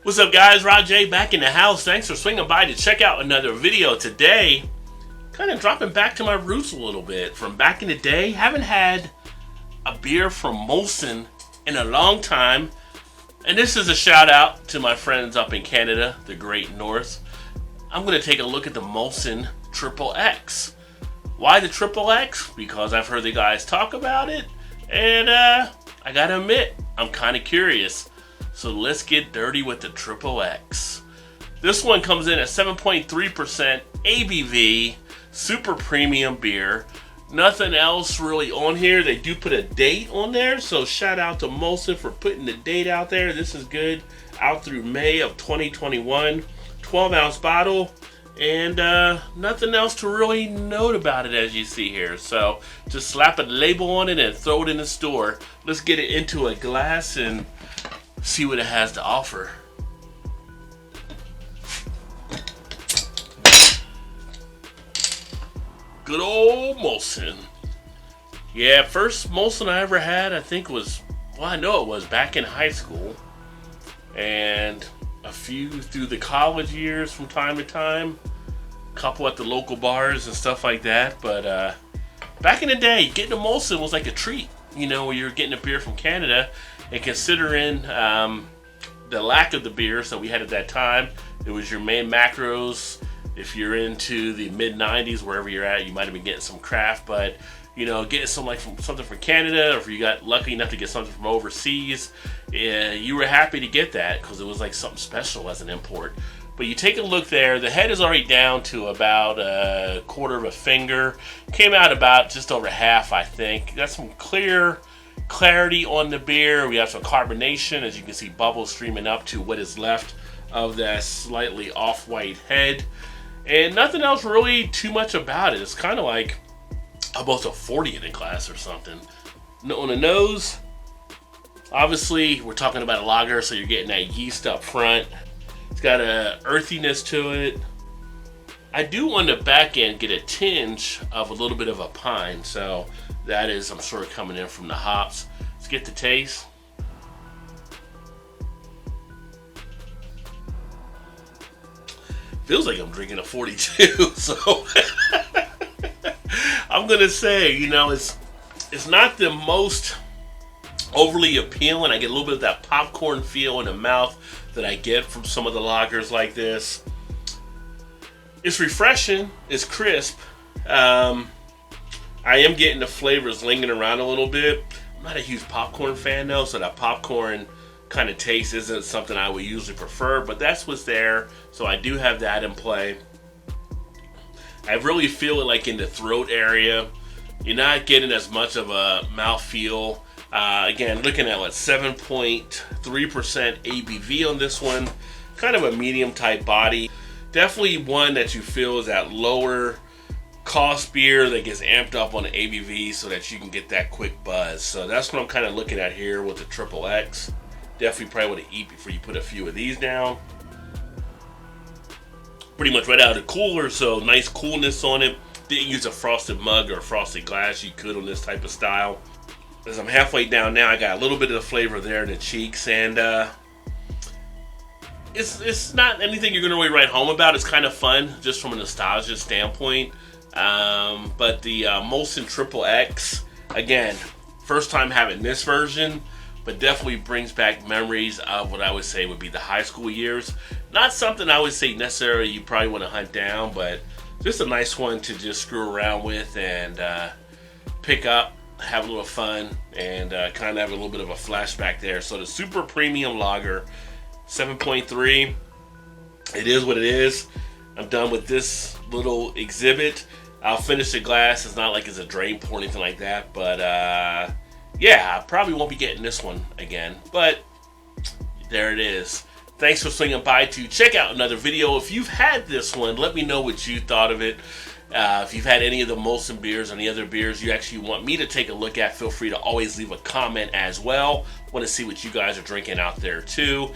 What's up, guys? Rod J back in the house. Thanks for swinging by to check out another video today. Kind of dropping back to my roots a little bit from back in the day. Haven't had a beer from Molson in a long time. And this is a shout out to my friends up in Canada, the Great North. I'm going to take a look at the Molson XXX. Why the XXX? Because I've heard the guys talk about it. And I gotta admit, I'm kind of curious. So let's get dirty with the XXX. This one comes in at 7.3% ABV, super premium beer. Nothing else really on here. They do put a date on there, so shout out to Molson for putting the date out there. This is good. Out through May of 2021. 12-ounce bottle. And nothing else to really note about it, as you see here. So just slap a label on it and throw it in the store. Let's get it into a glass and see what it has to offer. Good old Molson. Yeah, first Molson I ever had, I think was, well, I know it was back in high school. And a few through the college years from time to time. A couple at the local bars and stuff like that. But back in the day, getting a Molson was like a treat. You know, you're getting a beer from Canada. And considering the lack of the beers that we had at that time, it was your main macros. If you're into the mid-90s, wherever you're at, you might have been getting some craft. But, you know, getting something from Canada, or if you got lucky enough to get something from overseas, you were happy to get that because it was like something special as an import. But you take a look there, the head is already down to about a quarter of a finger. Came out about just over half, I think. Got some clarity on the beer. We have some carbonation, as you can see bubbles streaming up to what is left of that slightly off-white head. And nothing else really too much about it. It's kind of like almost a 40 in a glass or something. On the nose, obviously we're talking about a lager, so you're getting that yeast up front. It's got a earthiness to it. I do on the back end get a tinge of a little bit of a pine, so that is, I'm sure, coming in from the hops. Let's get the taste. Feels like I'm drinking a 42, so I'm gonna say, you know, it's not the most overly appealing. I get a little bit of that popcorn feel in the mouth that I get from some of the lagers like this. It's refreshing. It's crisp. I am getting the flavors lingering around a little bit. I'm not a huge popcorn fan though, so that popcorn kind of taste isn't something I would usually prefer, but that's what's there, so I do have that in play. I really feel it like in the throat area. You're not getting as much of a mouthfeel. Again, looking at what, 7.3% ABV on this one. Kind of a medium type body. Definitely one that you feel is that lower cost beer that gets amped up on the ABV so that you can get that quick buzz. So that's what I'm kind of looking at here with the XXX. Definitely probably want to eat before you put a few of these down. Pretty much right out of the cooler, so nice coolness on it. Didn't use a frosted mug or a frosted glass. You could on this type of style. As I'm halfway down now, I got a little bit of the flavor there in the cheeks, and it's not anything you're gonna really write home about. It's kind of fun, just from a nostalgia standpoint. But the Molson XXX, again, first time having this version, but definitely brings back memories of what I would say would be the high school years. Not something I would say necessarily you probably want to hunt down, but just a nice one to just screw around with and pick up, have a little fun, and kind of have a little bit of a flashback there. So the super premium lager, 7.3. It is what it is. I'm done with this little exhibit. I'll finish the glass. It's not like it's a drain pour or anything like that, but yeah, I probably won't be getting this one again, but there it is. Thanks for swinging by to check out another video. If you've had this one, let me know what you thought of it. If you've had any of the Molson beers or any other beers you actually want me to take a look at, feel free to always leave a comment as well. Want to see what you guys are drinking out there too.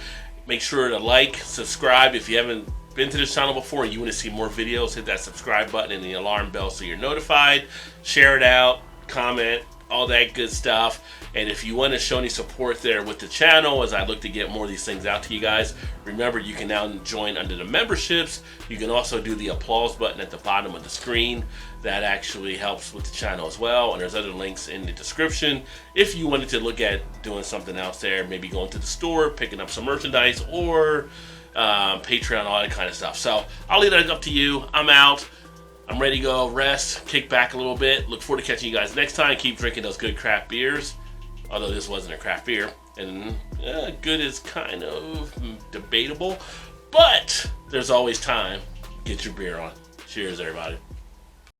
Make sure to like, subscribe if you haven't been to this channel before and you want to see more videos. Hit that subscribe button and the alarm bell so you're notified. Share it out, comment, all that good stuff. And if you want to show any support there with the channel as I look to get more of these things out to you guys, remember you can now join under the memberships. You can also do the applause button at the bottom of the screen. That actually helps with the channel as well. And there's other links in the description if you wanted to look at doing something else there, maybe going to the store, picking up some merchandise, or Patreon, all that kind of stuff. So I'll leave that up to you. I'm out. I'm ready to go rest, kick back a little bit. Look forward to catching you guys next time. Keep drinking those good craft beers. Although this wasn't a craft beer. And good is kind of debatable. But there's always time. Get your beer on. Cheers, everybody.